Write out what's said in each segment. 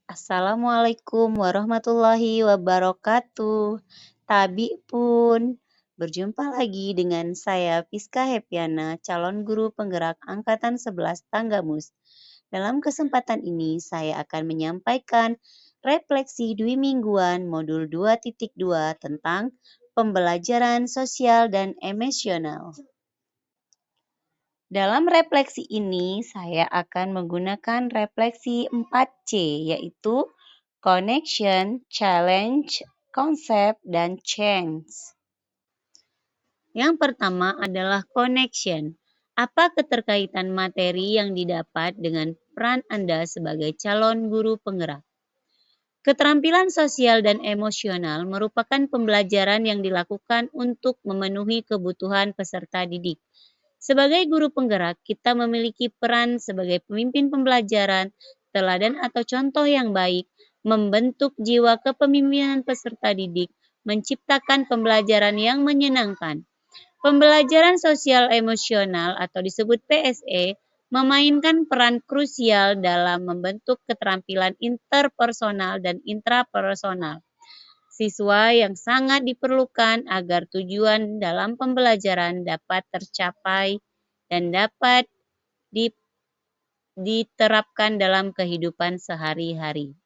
Assalamualaikum warahmatullahi wabarakatuh. Tabi pun, berjumpa lagi dengan saya Piska Hepiana, calon guru penggerak Angkatan 11 Tanggamus. Dalam kesempatan ini saya akan menyampaikan refleksi dwi mingguan modul 2.2 tentang pembelajaran sosial dan emosional. Dalam refleksi ini, saya akan menggunakan refleksi 4C, yaitu connection, challenge, concept, dan change. Yang pertama adalah connection. Apa keterkaitan materi yang didapat dengan peran Anda sebagai calon guru penggerak? Keterampilan sosial dan emosional merupakan pembelajaran yang dilakukan untuk memenuhi kebutuhan peserta didik. Sebagai guru penggerak, kita memiliki peran sebagai pemimpin pembelajaran, teladan atau contoh yang baik, membentuk jiwa kepemimpinan peserta didik, menciptakan pembelajaran yang menyenangkan. Pembelajaran sosial emosional atau disebut PSE memainkan peran krusial dalam membentuk keterampilan interpersonal dan intrapersonal siswa yang sangat diperlukan agar tujuan dalam pembelajaran dapat tercapai dan dapat diterapkan dalam kehidupan sehari-hari.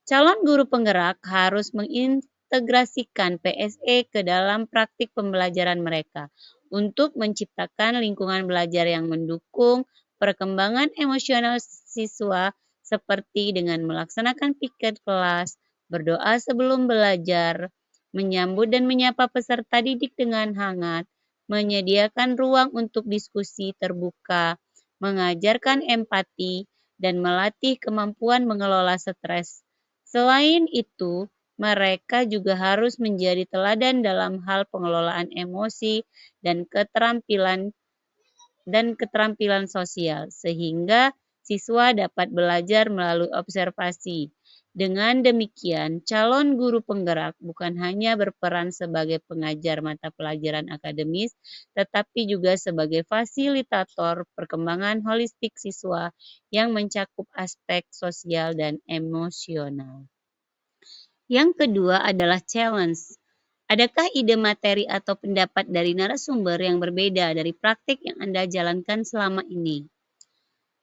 Calon guru penggerak harus mengintegrasikan PSE ke dalam praktik pembelajaran mereka untuk menciptakan lingkungan belajar yang mendukung perkembangan emosional siswa seperti dengan melaksanakan piket kelas, berdoa sebelum belajar, menyambut dan menyapa peserta didik dengan hangat, menyediakan ruang untuk diskusi terbuka, mengajarkan empati, dan melatih kemampuan mengelola stres. Selain itu, mereka juga harus menjadi teladan dalam hal pengelolaan emosi dan keterampilan sosial, sehingga siswa dapat belajar melalui observasi. Dengan demikian, calon guru penggerak bukan hanya berperan sebagai pengajar mata pelajaran akademis, tetapi juga sebagai fasilitator perkembangan holistik siswa yang mencakup aspek sosial dan emosional. Yang kedua adalah challenge. Adakah ide materi atau pendapat dari narasumber yang berbeda dari praktik yang Anda jalankan selama ini?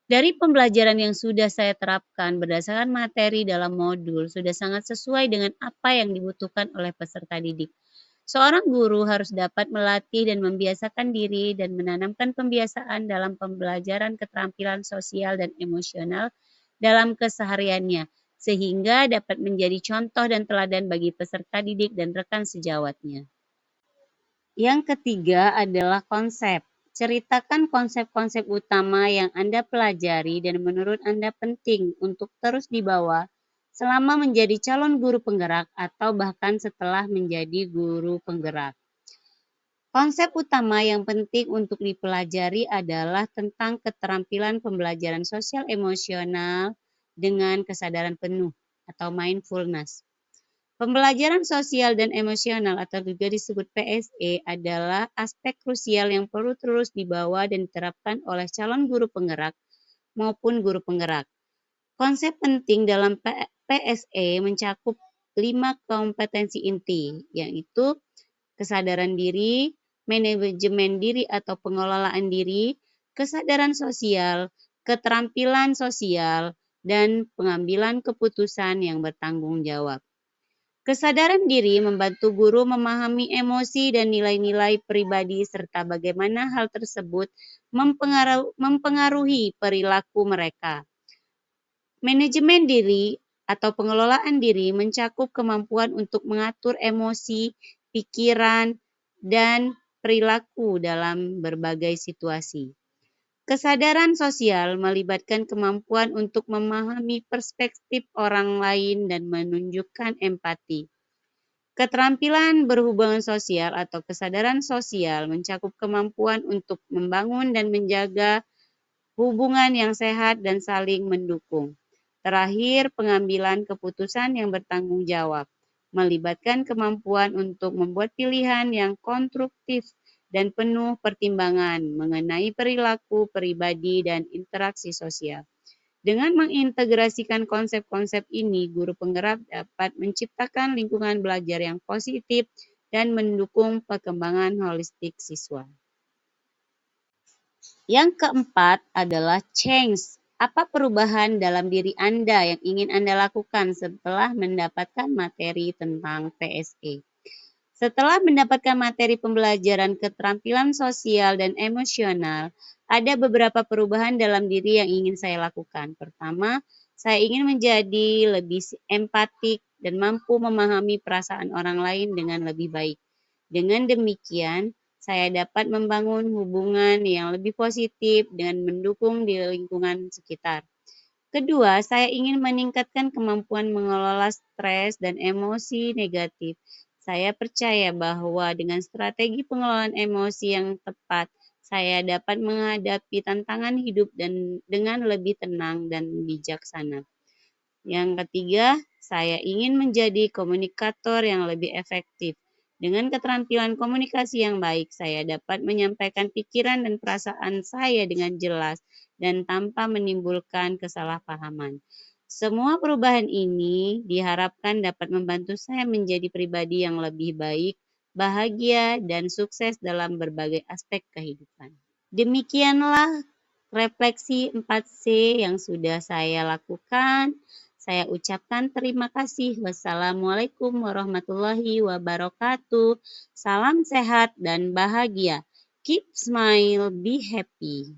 Dari pembelajaran yang sudah saya terapkan berdasarkan materi dalam modul sudah sangat sesuai dengan apa yang dibutuhkan oleh peserta didik. Seorang guru harus dapat melatih dan membiasakan diri dan menanamkan pembiasaan dalam pembelajaran keterampilan sosial dan emosional dalam kesehariannya, sehingga dapat menjadi contoh dan teladan bagi peserta didik dan rekan sejawatnya. Yang ketiga adalah konsep. Ceritakan konsep-konsep utama yang Anda pelajari dan menurut Anda penting untuk terus dibawa selama menjadi calon guru penggerak atau bahkan setelah menjadi guru penggerak. Konsep utama yang penting untuk dipelajari adalah tentang keterampilan pembelajaran sosial emosional dengan kesadaran penuh atau mindfulness. Pembelajaran sosial dan emosional atau juga disebut PSE adalah aspek krusial yang perlu terus dibawa dan diterapkan oleh calon guru penggerak maupun guru penggerak. Konsep penting dalam PSE mencakup 5 kompetensi inti, yaitu kesadaran diri, manajemen diri atau pengelolaan diri, kesadaran sosial, keterampilan sosial, dan pengambilan keputusan yang bertanggung jawab. Kesadaran diri membantu guru memahami emosi dan nilai-nilai pribadi serta bagaimana hal tersebut mempengaruhi perilaku mereka. Manajemen diri atau pengelolaan diri mencakup kemampuan untuk mengatur emosi, pikiran, dan perilaku dalam berbagai situasi. Kesadaran sosial melibatkan kemampuan untuk memahami perspektif orang lain dan menunjukkan empati. Keterampilan berhubungan sosial atau kesadaran sosial mencakup kemampuan untuk membangun dan menjaga hubungan yang sehat dan saling mendukung. Terakhir, pengambilan keputusan yang bertanggung jawab melibatkan kemampuan untuk membuat pilihan yang konstruktif dan penuh pertimbangan mengenai perilaku pribadi dan interaksi sosial. Dengan mengintegrasikan konsep-konsep ini, guru penggerak dapat menciptakan lingkungan belajar yang positif dan mendukung perkembangan holistik siswa. Yang keempat adalah change. Apa perubahan dalam diri Anda yang ingin Anda lakukan setelah mendapatkan materi tentang PSE? Setelah mendapatkan materi pembelajaran keterampilan sosial dan emosional, ada beberapa perubahan dalam diri yang ingin saya lakukan. Pertama, saya ingin menjadi lebih empatik dan mampu memahami perasaan orang lain dengan lebih baik. Dengan demikian, saya dapat membangun hubungan yang lebih positif dan mendukung di lingkungan sekitar. Kedua, saya ingin meningkatkan kemampuan mengelola stres dan emosi negatif. Saya percaya bahwa dengan strategi pengelolaan emosi yang tepat, saya dapat menghadapi tantangan hidup dan dengan lebih tenang dan bijaksana. Yang ketiga, saya ingin menjadi komunikator yang lebih efektif. Dengan keterampilan komunikasi yang baik, saya dapat menyampaikan pikiran dan perasaan saya dengan jelas dan tanpa menimbulkan kesalahpahaman. Semua perubahan ini diharapkan dapat membantu saya menjadi pribadi yang lebih baik, bahagia, dan sukses dalam berbagai aspek kehidupan. Demikianlah refleksi 4C yang sudah saya lakukan. Saya ucapkan terima kasih. Wassalamualaikum warahmatullahi wabarakatuh. Salam sehat dan bahagia. Keep smile, be happy.